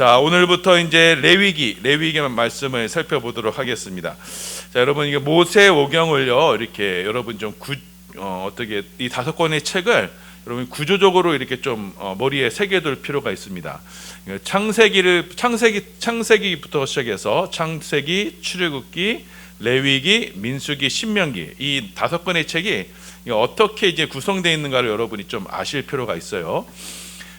자, 오늘부터 이제 레위기 말씀을 살펴보도록 하겠습니다. 자, 여러분 이게 모세오경을요 이렇게 여러분 좀 어떻게 이 5권의 책을 여러분 구조적으로 이렇게 좀 머리에 새겨둘 필요가 있습니다. 창세기부터 시작해서 창세기, 출애굽기, 레위기, 민수기, 신명기 이 5권의 책이 어떻게 이제 구성되어 있는가를 여러분이 좀 아실 필요가 있어요.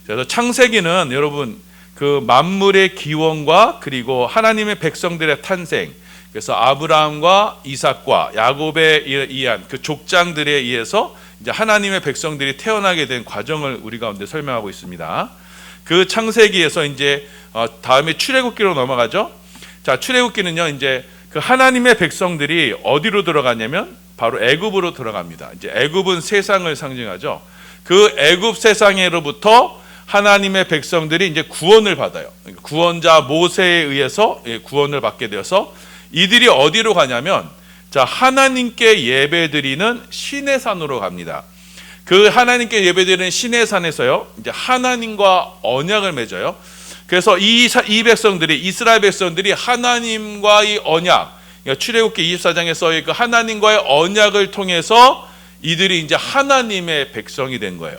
그래서 창세기는 여러분 그 만물의 기원과 그리고 하나님의 백성들의 탄생, 그래서 아브라함과 이삭과 야곱에 의한 그 족장들에 의해서 이제 하나님의 백성들이 태어나게 된 과정을 우리 가운데 설명하고 있습니다. 그 창세기에서 이제 다음에 출애굽기로 넘어가죠. 자, 출애굽기는요 이제 그 하나님의 백성들이 어디로 들어가냐면 바로 애굽으로 들어갑니다. 이제 애굽은 세상을 상징하죠. 그 애굽 세상으로부터 하나님의 백성들이 이제 구원을 받아요. 구원자 모세에 의해서 구원을 받게 되어서 이들이 어디로 가냐면 자, 하나님께 예배드리는 시내산으로 갑니다. 그 하나님께 예배드리는 시내산에서요 이제 하나님과 언약을 맺어요. 그래서 이 백성들이 이스라엘 백성들이 하나님과의 언약, 그러니까 출애굽기 24장에서의 그 하나님과의 언약을 통해서 이들이 이제 하나님의 백성이 된 거예요.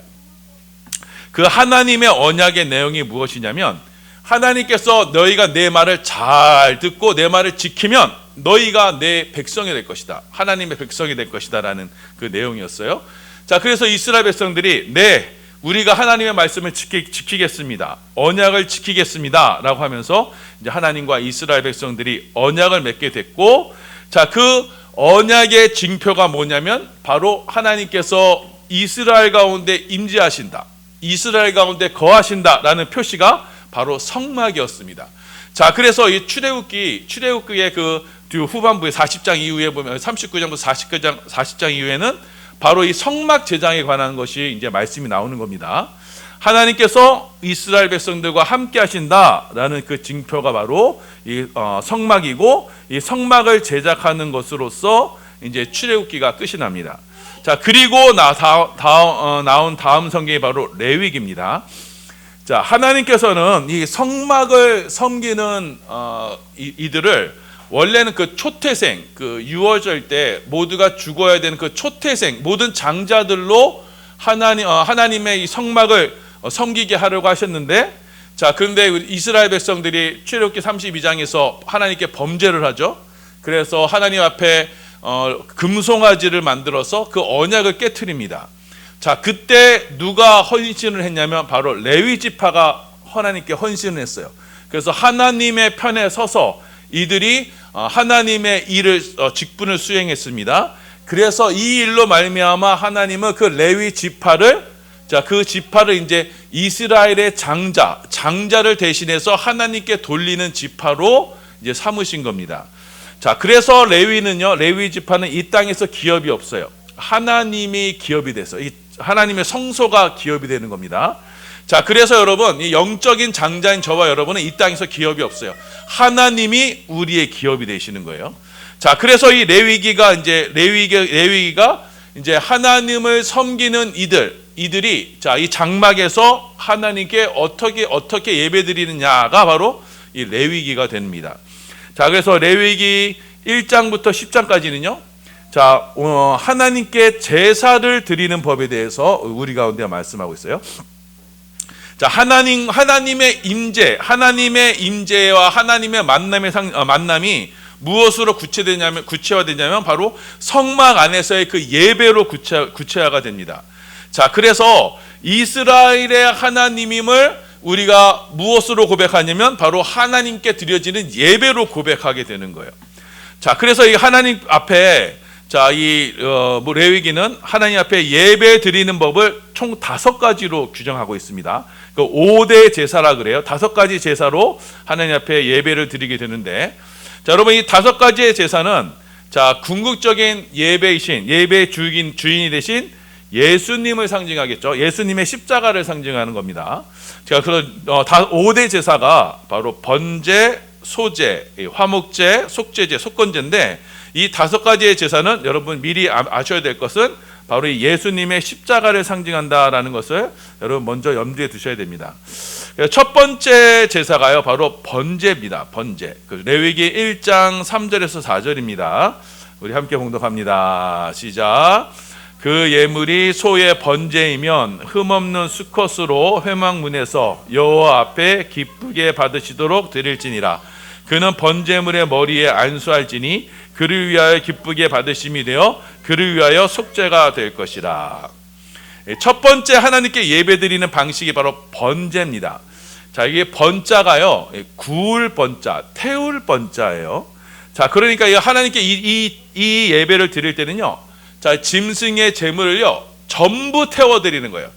그 하나님의 언약의 내용이 무엇이냐면 하나님께서 너희가 내 말을 잘 듣고 내 말을 지키면 너희가 내 백성이 될 것이다. 하나님의 백성이 될 것이다 라는 그 내용이었어요. 자, 그래서 이스라엘 백성들이 우리가 하나님의 말씀을 지키겠습니다. 언약을 지키겠습니다. 라고 하면서 이제 하나님과 이스라엘 백성들이 언약을 맺게 됐고, 자, 그 언약의 징표가 뭐냐면 바로 하나님께서 이스라엘 가운데 임재하신다. 이스라엘 가운데 거하신다라는 표시가 바로 성막이었습니다. 자, 그래서 이 출애굽기의 그 후반부에 40장 이후에 보면 39장부터 40장 이후에는 바로 이 성막 제장에 관한 것이 이제 말씀이 나오는 겁니다. 하나님께서 이스라엘 백성들과 함께 하신다라는 그 징표가 바로 이 성막이고, 이 성막을 제작하는 것으로서 이제 출애굽기가 끝이 납니다. 자, 그리고 나온 다음 성경이 바로 레위기입니다. 자, 하나님께서는 이 성막을 섬기는 이들을 원래는 그 초태생, 그 유월절 때 모두가 죽어야 되는 그 초태생 모든 장자들로 하나님의 이 성막을 섬기게 하려고 하셨는데, 자, 그런데 이스라엘 백성들이 출애굽기 32장에서 하나님께 범죄를 하죠. 그래서 하나님 앞에 금송아지를 만들어서 그 언약을 깨트립니다. 자, 그때 누가 헌신을 했냐면 바로 레위 지파가 하나님께 헌신을 했어요. 그래서 하나님의 편에 서서 이들이 하나님의 일을 직분을 수행했습니다. 그래서 이 일로 말미암아 하나님은 그 레위 지파를, 자, 그 지파를 이제 이스라엘의 장자를 대신해서 하나님께 돌리는 지파로 이제 삼으신 겁니다. 자, 그래서 레위 지파는 이 땅에서 기업이 없어요. 하나님이 기업이 돼서 하나님의 성소가 기업이 되는 겁니다. 자, 그래서 여러분 이 영적인 장자인 저와 여러분은 이 땅에서 기업이 없어요. 하나님이 우리의 기업이 되시는 거예요. 자, 그래서 이 레위기가 이제 하나님을 섬기는 이들이 자, 이 장막에서 하나님께 어떻게 예배드리느냐가 바로 이 레위기가 됩니다. 자, 그래서 레위기 1장부터 10장까지는요. 자, 하나님께 제사를 드리는 법에 대해서 우리 가운데 말씀하고 있어요. 자, 하나님의 임재와 하나님의 만남이 무엇으로 구체화되냐면 바로 성막 안에서의 그 예배로 구체화가 됩니다. 자, 그래서 이스라엘의 하나님임을 우리가 무엇으로 고백하냐면 바로 하나님께 드려지는 예배로 고백하게 되는 거예요. 자, 그래서 이 하나님 앞에 레위기는 하나님 앞에 예배 드리는 법을 총 5가지로 규정하고 있습니다. 그 5대 제사라 그래요. 5가지 제사로 하나님 앞에 예배를 드리게 되는데, 자, 여러분 이 5가지의 제사는 자, 궁극적인 예배의 주인이 되신 예수님을 상징하겠죠. 예수님의 십자가를 상징하는 겁니다. 자, 그래서 5대 제사가 바로 번제, 소제, 화목제, 속죄제, 속건제인데 이 5가지의 제사는 여러분 미리 아셔야 될 것은 바로 이 예수님의 십자가를 상징한다라는 것을 여러분 먼저 염두에 두셔야 됩니다. 첫 번째 제사가요, 바로 번제입니다. 번제. 레위기 1장 3절에서 4절입니다. 우리 함께 봉독합니다. 시작. 그 예물이 소의 번제이면 흠없는 수컷으로 회막문에서 여호와 앞에 기쁘게 받으시도록 드릴지니라. 그는 번제물의 머리에 안수할지니 그를 위하여 기쁘게 받으심이 되어 그를 위하여 속죄가 될 것이라. 첫 번째 하나님께 예배드리는 방식이 바로 번제입니다. 자, 이게 번자가요, 구울 번자, 태울 번자예요. 자, 그러니까 하나님께 이 예배를 드릴 때는요, 자, 짐승의 제물을요 전부 태워드리는 거예요.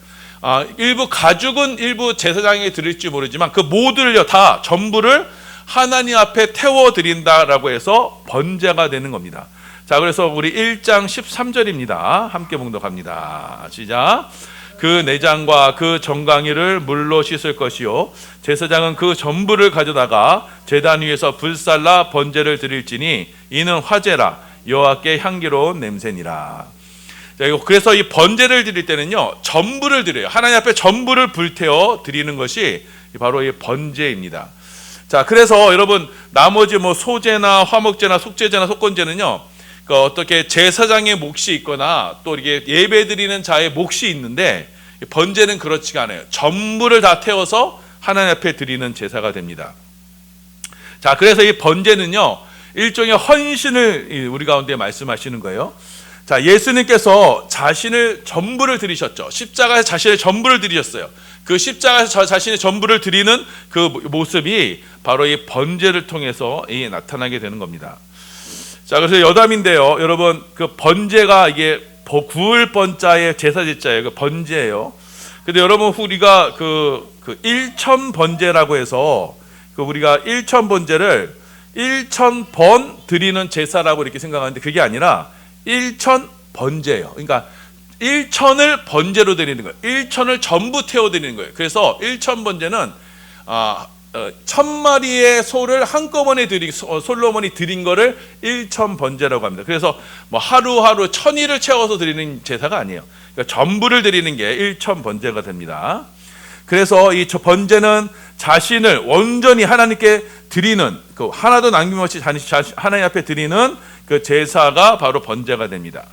일부 가죽은 일부 제사장에게 드릴지 모르지만 그 모두를요 다 전부를 하나님 앞에 태워드린다라고 해서 번제가 되는 겁니다. 자, 그래서 우리 1장 13절입니다. 함께 봉독합니다. 시작. 그 내장과 그 정강이를 물로 씻을 것이요 제사장은 그 전부를 가져다가 제단 위에서 불살라 번제를 드릴지니 이는 화제라 여호와께 향기로운 냄새니라. 자, 그래서 이 번제를 드릴 때는요 전부를 드려요. 하나님 앞에 전부를 불태워 드리는 것이 바로 이 번제입니다. 자, 그래서 여러분 나머지 뭐 소제나 화목제나 속죄제나 속건제는요 어떻게 제사장의 몫이 있거나 또 이게 예배드리는 자의 몫이 있는데 번제는 그렇지가 않아요. 전부를 다 태워서 하나님 앞에 드리는 제사가 됩니다. 자, 그래서 이 번제는요 일종의 헌신을 우리 가운데 말씀하시는 거예요. 자, 예수님께서 자신을 전부를 드리셨죠. 십자가에 자신의 전부를 드리셨어요. 그 십자가에서 자신의 전부를 드리는 그 모습이 바로 이 번제를 통해서 나타나게 되는 겁니다. 자, 그래서 여담인데요, 여러분 그 번제가 이게 구울 번자의 제사제자예요. 그 번제예요. 근데 여러분 우리가 그 일천 번제라고 해서 그 우리가 일천 번제를 1000번 드리는 제사라고 이렇게 생각하는데 그게 아니라 1000 번제예요. 그러니까 1000을 번제로 드리는 거예요. 1000을 전부 태워 드리는 거예요. 그래서 1000 번제는 1000마리의 소를 한꺼번에 솔로몬이 드린 거를 1000 번제라고 합니다. 그래서 뭐 하루하루 1000일을 채워서 드리는 제사가 아니에요. 그러니까 전부를 드리는 게 1000 번제가 됩니다. 그래서 이 번제는 자신을 온전히 하나님께 드리는 그 하나도 남김없이 하나님 앞에 드리는 그 제사가 바로 번제가 됩니다.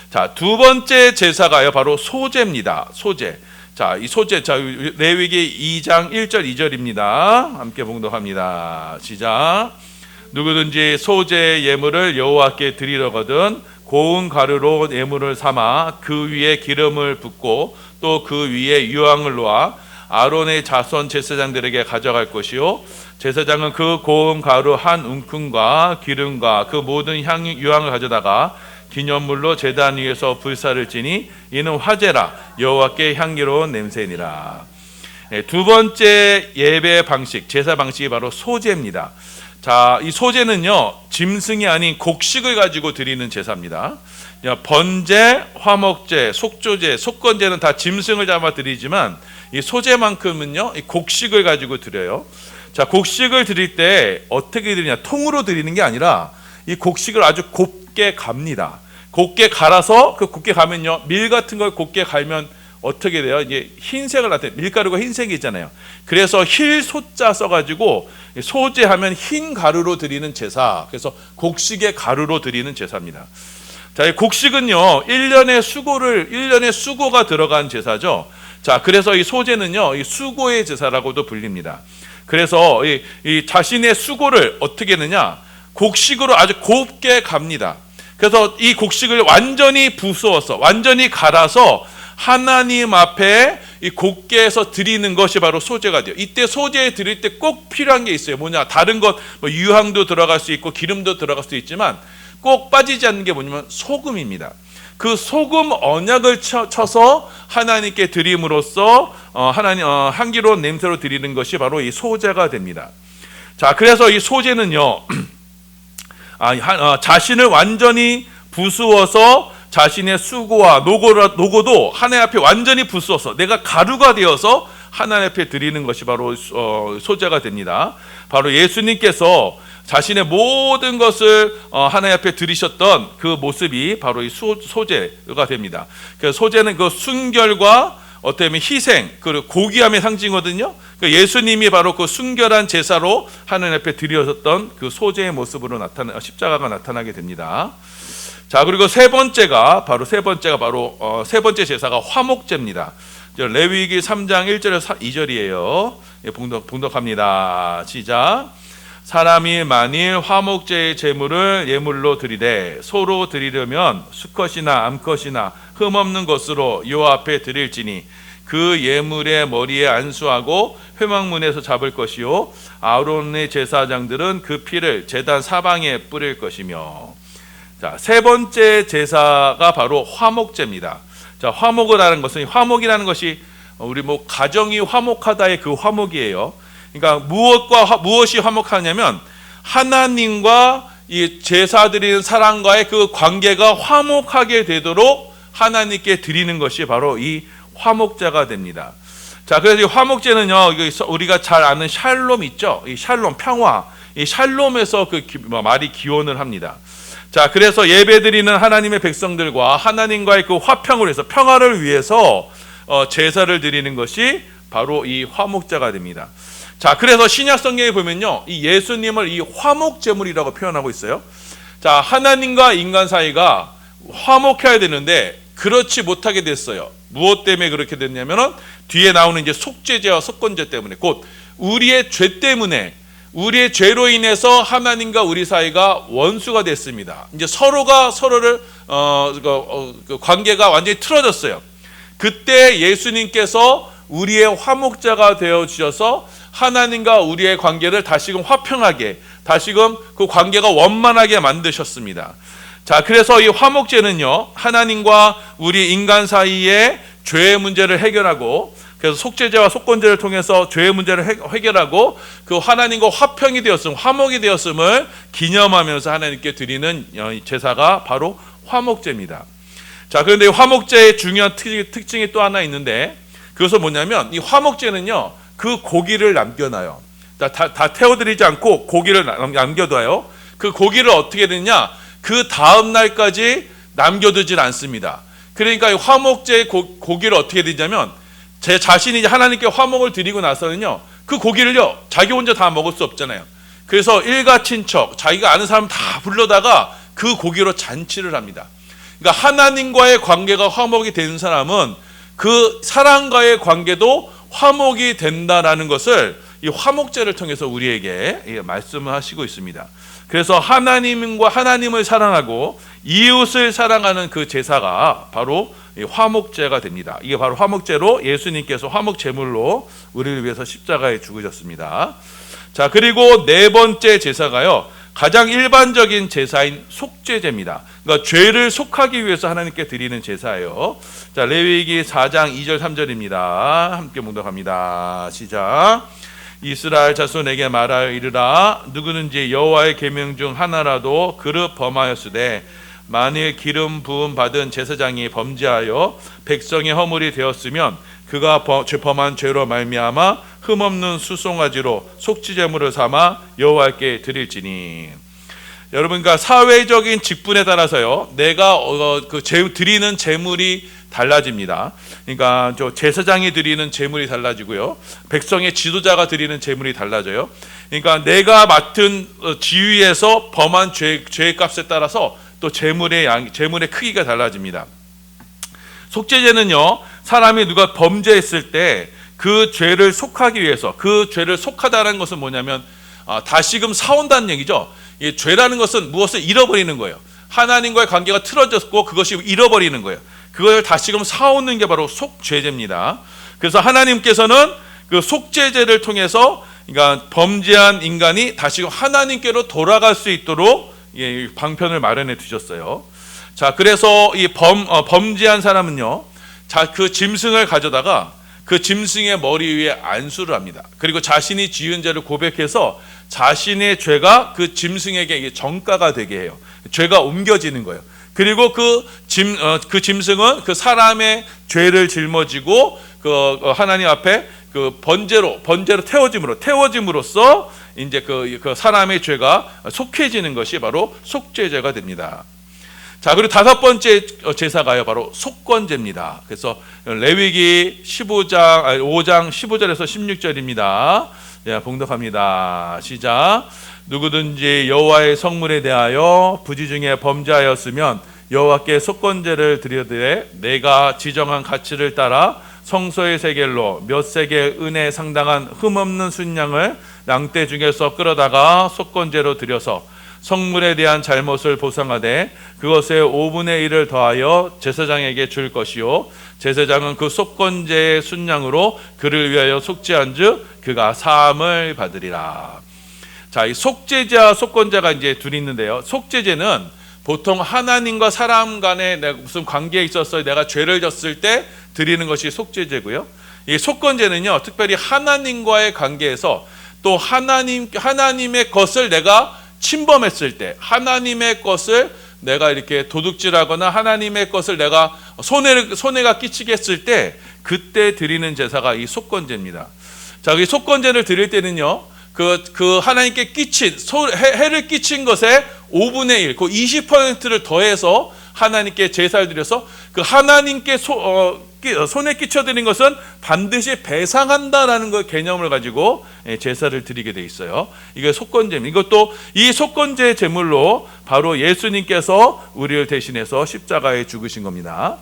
자, 두 번째 제사가요 바로 소제입니다. 소제. 자, 이 소제, 자, 레위기 2장 1절 2절입니다. 함께 봉독합니다. 시작. 누구든지 소제 예물을 여호와께 드리려거든 고운 가루로 예물을 삼아 그 위에 기름을 붓고 또 그 위에 유황을 놓아 아론의 자손 제사장들에게 가져갈 것이요 제사장은 그 고운 가루 한 움큼과 기름과 그 모든 유황을 가져다가 기념물로 제단 위에서 불사를 지니 이는 화제라 여호와께 향기로운 냄새니라. 두 번째 예배 방식, 제사 방식이 바로 소제입니다. 자, 이 소제는요 짐승이 아닌 곡식을 가지고 드리는 제사입니다. 번제, 화목제, 속조제, 속건제는 다 짐승을 잡아 드리지만 이 소제만큼은요 이 곡식을 가지고 드려요. 자, 곡식을 드릴 때 어떻게 드리냐? 통으로 드리는 게 아니라 이 곡식을 아주 곱게 갑니다. 곱게 갈아서 그 곱게 가면요 밀 같은 걸 곱게 갈면 어떻게 돼요? 이제 흰색을 나타내. 밀가루가 흰색이 있잖아요. 그래서 힐소자 써가지고 소제하면 흰 가루로 드리는 제사. 그래서 곡식의 가루로 드리는 제사입니다. 자, 이 곡식은요 1년의 수고가 들어간 제사죠. 자, 그래서 이 소제는요 이 수고의 제사라고도 불립니다. 그래서 이 자신의 수고를 어떻게 하느냐? 곡식으로 아주 곱게 갑니다. 그래서 이 곡식을 완전히 부수어서 완전히 갈아서 하나님 앞에 이 곱게 해서 드리는 것이 바로 소제가 돼요. 이때 소제에 드릴 때 꼭 필요한 게 있어요. 뭐냐? 다른 것 뭐 유황도 들어갈 수 있고 기름도 들어갈 수 있지만 꼭 빠지지 않는 게 뭐냐면 소금입니다. 그 소금 언약을 쳐서 하나님께 드림으로써 향기로운 냄새로 드리는 것이 바로 이 소제가 됩니다. 자, 그래서 이 소제는요 자신을 완전히 부수어서 자신의 수고와 노고도 하나님 앞에 완전히 부수어서 내가 가루가 되어서 하나님 앞에 드리는 것이 바로 소제가 됩니다. 바로 예수님께서 자신의 모든 것을 하나님 앞에 드리셨던 그 모습이 바로 이 소제가 됩니다. 그래서 소제는 그 순결과 어떻게 보면 희생, 그리고 고귀함의 상징이거든요. 예수님이 바로 그 순결한 제사로 하나님 앞에 드려졌던 그 소제의 모습으로 십자가가 나타나게 됩니다. 자, 그리고 세 번째가 바로 세 번째 제사가 화목제입니다. 레위기 3장 1절에서 2절이에요. 봉독합니다. 시작. 사람이 만일 화목제의 제물을 예물로 드리되 서로 드리려면 수컷이나 암컷이나 흠없는 것으로 여호와 앞에 드릴지니 그 예물의 머리에 안수하고 회막문에서 잡을 것이요 아론의 제사장들은 그 피를 제단 사방에 뿌릴 것이며. 자, 세 번째 제사가 바로 화목제입니다. 자, 화목이라는 것이 우리 가정이 화목하다의 그 화목이에요. 그러니까 무엇이 화목하냐면 하나님과 이 제사 드리는 사람과의 그 관계가 화목하게 되도록 하나님께 드리는 것이 바로 이 화목제가 됩니다. 자, 그래서 이 화목제는요, 우리가 잘 아는 샬롬 있죠? 이 샬롬, 평화. 이 샬롬에서 말이 기원을 합니다. 자, 그래서 예배드리는 하나님의 백성들과 하나님과의 그 화평을 위해서, 평화를 위해서 제사를 드리는 것이 바로 이 화목제가 됩니다. 자, 그래서 신약 성경에 보면요, 이 예수님을 이 화목제물이라고 표현하고 있어요. 자, 하나님과 인간 사이가 화목해야 되는데 그렇지 못하게 됐어요. 무엇 때문에 그렇게 됐냐면은 뒤에 나오는 이제 속죄제와 속건제 때문에, 곧 우리의 죄 때문에, 우리의 죄로 인해서 하나님과 우리 사이가 원수가 됐습니다. 이제 서로가 서로를 그 관계가 완전히 틀어졌어요. 그때 예수님께서 우리의 화목자가 되어 주셔서 하나님과 우리의 관계를 다시금 화평하게, 다시금 그 관계가 원만하게 만드셨습니다. 자, 그래서 이 화목제는요, 하나님과 우리 인간 사이의 죄의 문제를 해결하고, 그래서 속죄제와 속건제를 통해서 죄의 문제를 해결하고 그 하나님과 화평이 되었음, 화목이 되었음을 기념하면서 하나님께 드리는 제사가 바로 화목제입니다. 자, 그런데 이 화목제의 중요한 특징이 또 하나 있는데, 그것은 뭐냐면 이 화목제는요, 그 고기를 남겨놔요. 다 태워드리지 않고 고기를 남겨둬요. 그 고기를 어떻게 되느냐, 그 다음 날까지 남겨두질 않습니다. 그러니까 이 화목제의 고기를 어떻게 드리냐면, 제 자신이 하나님께 화목을 드리고 나서는요, 그 고기를요, 자기 혼자 다 먹을 수 없잖아요. 그래서 일가 친척, 자기가 아는 사람 다 불러다가 그 고기로 잔치를 합니다. 그러니까 하나님과의 관계가 화목이 되는 사람은 그 사람과의 관계도 화목이 된다라는 것을 이 화목제를 통해서 우리에게 말씀을 하시고 있습니다. 그래서 하나님을 사랑하고 이웃을 사랑하는 그 제사가 바로 화목제가 됩니다. 이게 바로 화목제로 예수님께서 화목제물로 우리를 위해서 십자가에 죽으셨습니다. 자, 그리고 네 번째 제사가요, 가장 일반적인 제사인 속죄제입니다. 그러니까 죄를 속하기 위해서 하나님께 드리는 제사예요. 자, 레위기 4장 2절 3절입니다. 함께 묵독합니다. 시작. 이스라엘 자손에게 말하여 이르라. 누구든지 여호와의 계명 중 하나라도 그릇 범하였으되 만일 기름 부음 받은 제사장이 범죄하여 백성의 허물이 되었으면 그가 범한 죄로 말미암아 흠없는 수송아지로 속죄제물을 삼아 여호와께 드릴지니. 여러분, 그러니까 사회적인 직분에 따라서요, 내가 드리는 제물이 달라집니다. 그러니까 제사장이 드리는 제물이 달라지고요, 백성의 지도자가 드리는 제물이 달라져요. 그러니까 내가 맡은 지위에서 범한 죄의 값에 따라서 또 제물의 크기가 달라집니다. 속죄제는요, 사람이 누가 범죄했을 때 그 죄를 속하기 위해서, 그 죄를 속하다는 것은 뭐냐면 다시금 사온다는 얘기죠. 이 죄라는 것은 무엇을 잃어버리는 거예요. 하나님과의 관계가 틀어졌고 그것이 잃어버리는 거예요. 그걸 다시금 사오는 게 바로 속죄제입니다. 그래서 하나님께서는 그 속죄제를 통해서, 그러니까 범죄한 인간이 다시금 하나님께로 돌아갈 수 있도록 방편을 마련해 두셨어요. 자, 그래서 이 범죄한 사람은요, 그 짐승을 가져다가 그 짐승의 머리 위에 안수를 합니다. 그리고 자신이 지은 죄를 고백해서 자신의 죄가 그 짐승에게 전가가 되게 해요. 죄가 옮겨지는 거예요. 그리고 그 짐승은 그 사람의 죄를 짊어지고 그 하나님 앞에 그 번제로 태워짐으로써 이제 그 사람의 죄가 속해지는 것이 바로 속죄제가 됩니다. 자, 그리고 다섯 번째 제사가요, 바로 속건제입니다. 그래서 레위기 5장 15절에서 16절입니다. 예, 봉독합니다. 시작. 누구든지 여호와의 성물에 대하여 부지 중에 범죄하였으면 여호와께 속건제를 드려되 내가 지정한 가치를 따라 성소의 세겔로 몇 세겔 은에 상당한 흠없는 순양을 낭떼 중에서 끌어다가 속건제로 드려서 성물에 대한 잘못을 보상하되 그것의 5분의 1을 더하여 제사장에게 줄 것이요 제사장은 그 속건제의 순양으로 그를 위하여 속죄한즉 그가 사함을 받으리라. 자, 이 속죄제와 속건제가 이제 둘이 있는데요. 속죄제는 보통 하나님과 사람 간에 내가 무슨 관계에 있어서 내가 죄를 졌을 때 드리는 것이 속죄제고요. 이 속건제는요, 특별히 하나님과의 관계에서 또 하나님의 것을 내가 침범했을 때, 하나님의 것을 내가 이렇게 도둑질하거나 하나님의 것을 내가 손해가 끼치게 했을 때 그때 드리는 제사가 이 속건제입니다. 자, 이 속건제를 드릴 때는요, 그 하나님께 끼친 해를 끼친 것의 5분의 1, 그 20%를 더해서 하나님께 제사를 드려서 그 하나님께 손에 끼쳐드린 것은 반드시 배상한다라는 그 개념을 가지고 제사를 드리게 돼 있어요. 이게 속건제입니다. 이것도 이 속건제 제물로 바로 예수님께서 우리를 대신해서 십자가에 죽으신 겁니다.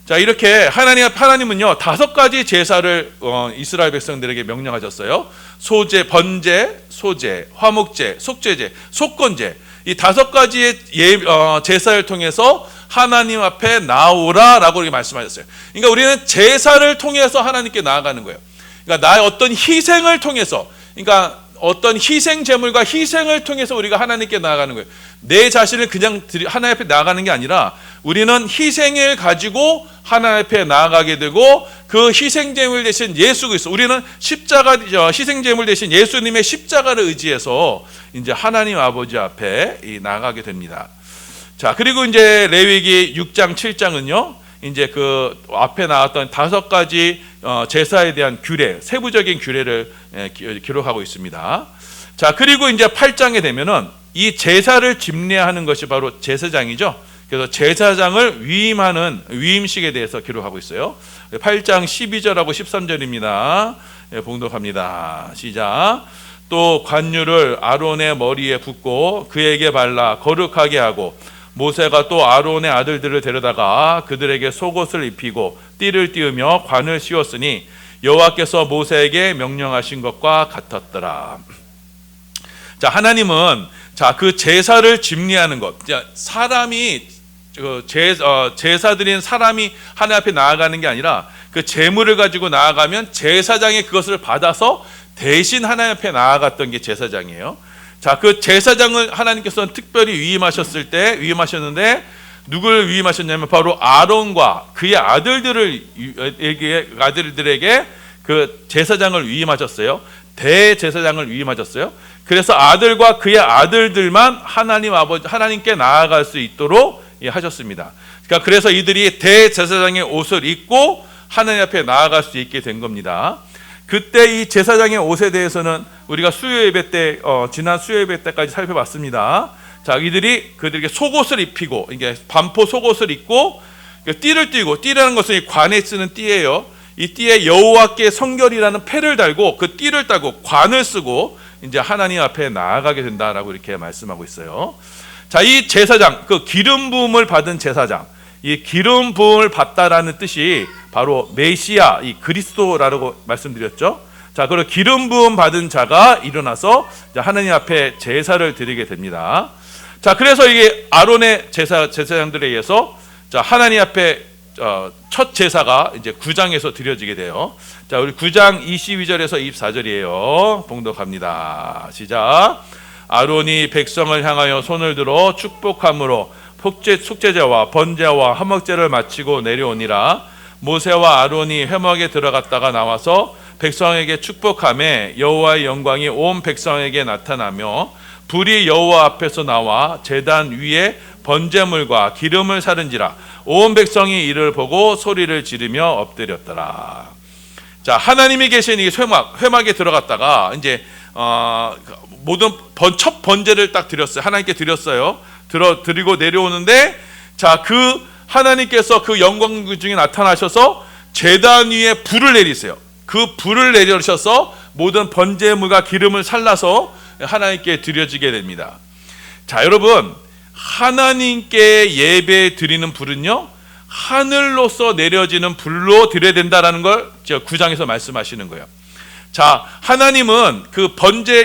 자, 이렇게 하나님은요 5가지 제사를 이스라엘 백성들에게 명령하셨어요. 소제, 번제, 소제, 화목제, 속죄제, 속건제, 이 5가지의 제사를 통해서 하나님 앞에 나오라라고 이렇게 말씀하셨어요. 그러니까 우리는 제사를 통해서 하나님께 나아가는 거예요. 그러니까 나의 어떤 희생을 통해서, 그러니까 어떤 희생 제물과 희생을 통해서 우리가 하나님께 나아가는 거예요. 내 자신을 그냥 하나님 앞에 나아가는 게 아니라 우리는 희생을 가지고 하나님 앞에 나아가게 되고 그 희생 제물 대신 예수 그리스도, 우리는 희생 제물 대신 예수님의 십자가를 의지해서 이제 하나님 아버지 앞에 나아가게 됩니다. 자, 그리고 이제 레위기 6장 7장은요 이제 그 앞에 나왔던 5가지 제사에 대한 규례, 세부적인 규례를 기록하고 있습니다. 자, 그리고 이제 8장에 되면은 이 제사를 집례하는 것이 바로 제사장이죠. 그래서 제사장을 위임하는 위임식에 대해서 기록하고 있어요. 8장 12절하고 13절입니다. 봉독합니다. 시작. 또 관유를 아론의 머리에 붓고 그에게 발라 거룩하게 하고 모세가 또 아론의 아들들을 데려다가 그들에게 속옷을 입히고 띠를 띄우며 관을 씌웠으니 여호와께서 모세에게 명령하신 것과 같았더라. 자, 하나님은 그 제사를 집례하는 것, 사람이 제사 드린 사람이 하나님 앞에 나아가는 게 아니라 그 제물을 가지고 나아가면 제사장이 그것을 받아서 대신 하나님 앞에 나아갔던 게 제사장이에요. 자, 그 제사장을 하나님께서는 특별히 위임하셨는데 누구를 위임하셨냐면 바로 아론과 그의 아들들에게 그 제사장을 위임하셨어요. 대제사장을 위임하셨어요. 그래서 아들과 그의 아들들만 하나님께 나아갈 수 있도록 하셨습니다. 그러니까 그래서 이들이 대제사장의 옷을 입고 하나님 앞에 나아갈 수 있게 된 겁니다. 그때 이 제사장의 옷에 대해서는 우리가 수요예배 때 지난 수요예배 때까지 살펴봤습니다. 자, 그들에게 속옷을 입히고 이게 반포 속옷을 입고 띠를 띠고, 띠라는 것은 관에 쓰는 띠예요. 이 띠에 여호와께 성결이라는 패를 달고 그 띠를 따고 관을 쓰고 이제 하나님 앞에 나아가게 된다라고 이렇게 말씀하고 있어요. 자, 이 제사장, 그 기름 부음을 받은 제사장, 이 기름 부음을 받다라는 뜻이 바로 메시아, 이 그리스도라고 말씀드렸죠. 자, 그리고 기름 부음 받은 자가 일어나서 하나님 앞에 제사를 드리게 됩니다. 자, 그래서 이게 아론의 제사장들에 의해서 하나님 앞에 첫 제사가 이제 9장에서 드려지게 돼요. 자, 우리 9장 22절에서 24절이에요. 봉독합니다. 시작. 아론이 백성을 향하여 손을 들어 축복함으로 속죄제와 번제와 화목제를 마치고 내려오니라. 모세와 아론이 회막에 들어갔다가 나와서 백성에게 축복하며 여호와의 영광이 온 백성에게 나타나며 불이 여호와 앞에서 나와 제단 위에 번제물과 기름을 사른지라. 온 백성이 이를 보고 소리를 지르며 엎드렸더라. 자, 하나님이 계신 이 회막에 들어갔다가 이제 모든 첫 번제를 딱 드렸어요. 하나님께 드렸어요. 드리고 내려오는데, 자, 그 하나님께서 그 영광 중에 나타나셔서 제단 위에 불을 내리세요. 그 불을 내리셔서 모든 번제물과 기름을 살라서 하나님께 드려지게 됩니다. 자, 여러분, 하나님께 예배 드리는 불은요, 하늘로서 내려지는 불로 드려야 된다라는 걸 9장에서 말씀하시는 거예요. 자, 하나님은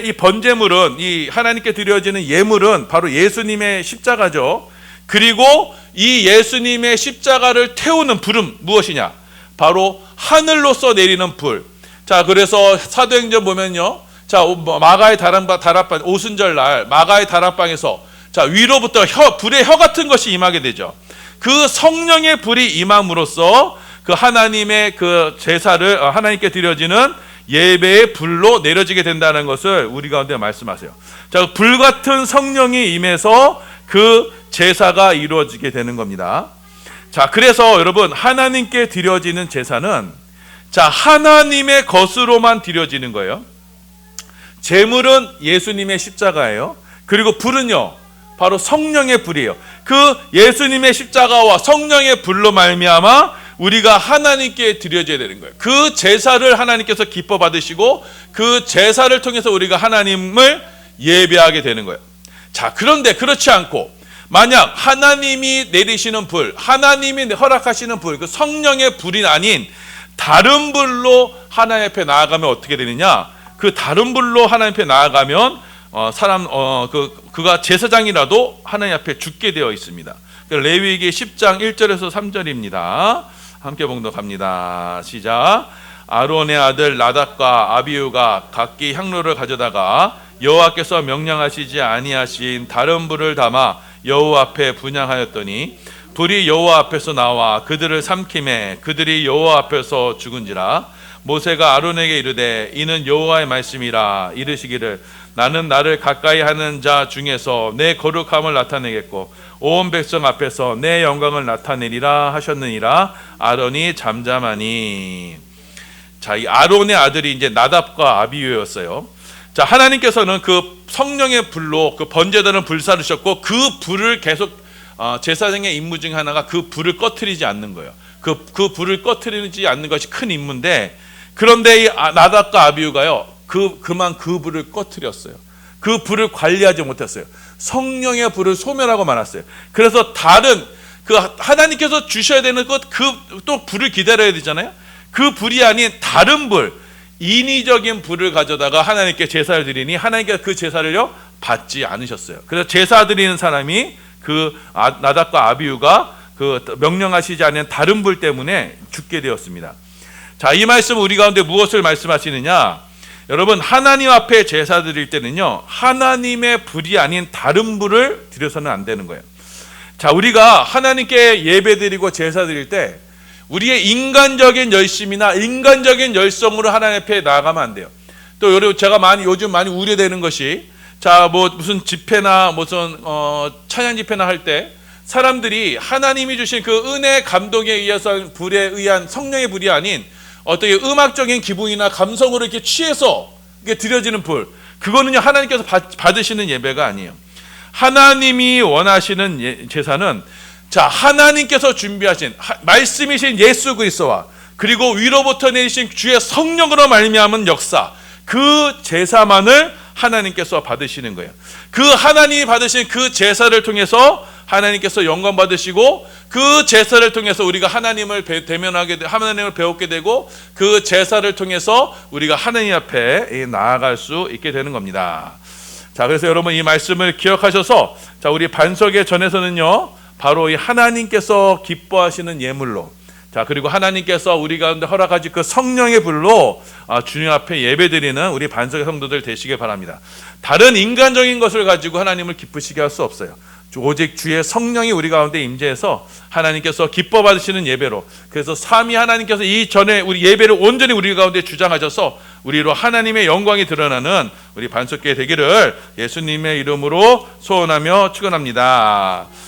이 번제물은, 이 하나님께 드려지는 예물은 바로 예수님의 십자가죠. 그리고 이 예수님의 십자가를 태우는 불은 무엇이냐? 바로 하늘로서 내리는 불. 자, 그래서 사도행전 보면요, 자, 마가의 다락방 오순절 날 마가의 다락방에서, 자, 위로부터 불의 혀 같은 것이 임하게 되죠. 그 성령의 불이 임함으로써 그 하나님의 그 제사를 하나님께 드려지는 예배의 불로 내려지게 된다는 것을 우리 가운데 말씀하세요. 자, 불 같은 성령이 임해서 그 제사가 이루어지게 되는 겁니다. 자, 그래서 여러분, 하나님께 드려지는 제사는, 자, 하나님의 것으로만 드려지는 거예요. 제물은 예수님의 십자가예요. 그리고 불은요, 바로 성령의 불이에요. 그 예수님의 십자가와 성령의 불로 말미암아 우리가 하나님께 드려져야 되는 거예요. 그 제사를 하나님께서 기뻐 받으시고 그 제사를 통해서 우리가 하나님을 예배하게 되는 거예요. 자, 그런데 그렇지 않고 만약 하나님이 내리시는 불, 하나님이 허락하시는 불, 그 성령의 불이 아닌 다른 불로 하나님 앞에 나아가면 어떻게 되느냐? 그 다른 불로 하나님 앞에 나아가면 그가 제사장이라도 하나님 앞에 죽게 되어 있습니다. 레위기 10장 1절에서 3절입니다. 함께 봉독합니다. 시작. 아론의 아들 나답과 아비후가 각기 향로를 가져다가 여호와께서 명령하시지 아니하신 다른 불을 담아 여호와 앞에 분향하였더니 불이 여호와 앞에서 나와 그들을 삼키매 그들이 여호와 앞에서 죽은지라. 모세가 아론에게 이르되 이는 여호와의 말씀이라. 이르시기를 나는 나를 가까이 하는 자 중에서 내 거룩함을 나타내겠고 온 백성 앞에서 내 영광을 나타내리라 하셨느니라. 아론이 잠잠하니. 자, 이 아론의 아들이 이제 나답과 아비후였어요. 자, 하나님께서는 그 성령의 불로 그 번제단을 불사르셨고 그 불을 계속 제사장의 임무 중 하나가 그 불을 꺼트리지 않는 거예요. 그 불을 꺼트리지 않는 것이 큰 임무인데, 그런데 이 나답과 아비후가요, 그만 그 불을 꺼트렸어요. 그 불을 관리하지 못했어요. 성령의 불을 소멸하고 말았어요. 그래서 다른 하나님께서 주셔야 되는 또 불을 기다려야 되잖아요. 그 불이 아닌 다른 불, 인위적인 불을 가져다가 하나님께 제사를 드리니 하나님께서 그 제사를요 받지 않으셨어요. 그래서 제사 드리는 사람이 나답과 아비후가 명령하시지 않은 다른 불 때문에 죽게 되었습니다. 자, 이 말씀 우리 가운데 무엇을 말씀하시느냐? 여러분, 하나님 앞에 제사 드릴 때는요, 하나님의 불이 아닌 다른 불을 드려서는 안 되는 거예요. 자, 우리가 하나님께 예배 드리고 제사 드릴 때 우리의 인간적인 열심이나 인간적인 열성으로 하나님 앞에 나아가면 안 돼요. 또 제가 요즘 많이 우려되는 것이, 자, 무슨 집회나 무슨 찬양 집회나 할 때 사람들이 하나님이 주신 그 은혜 감동에 의해서 불에 의한 성령의 불이 아닌 어떻게 음악적인 기분이나 감성으로 이렇게 취해서 이게 드려지는 불, 그거는요 하나님께서 받으시는 예배가 아니에요. 하나님이 원하시는 제사는, 자, 하나님께서 준비하신 말씀이신 예수 그리스도와 그리고 위로부터 내리신 주의 성령으로 말미암은 역사, 그 제사만을 하나님께서 받으시는 거예요. 그 하나님이 받으신 그 제사를 통해서 하나님께서 영광 받으시고, 그 제사를 통해서 우리가 하나님을 하나님을 배웠게 되고, 그 제사를 통해서 우리가 하나님 앞에 나아갈 수 있게 되는 겁니다. 자, 그래서 여러분 이 말씀을 기억하셔서, 자, 우리 반석의 전에서는요 바로 이 하나님께서 기뻐하시는 예물로, 자, 그리고 하나님께서 우리 가운데 허락하신 그 성령의 불로 주님 앞에 예배드리는 우리 반석의 성도들 되시길 바랍니다. 다른 인간적인 것을 가지고 하나님을 기쁘시게 할 수 없어요. 오직 주의 성령이 우리 가운데 임재해서 하나님께서 기뻐 받으시는 예배로, 그래서 삼위 하나님께서 이전에 우리 예배를 온전히 우리 가운데 주장하셔서 우리로 하나님의 영광이 드러나는 우리 반석교회 되기를 예수님의 이름으로 소원하며 축원합니다.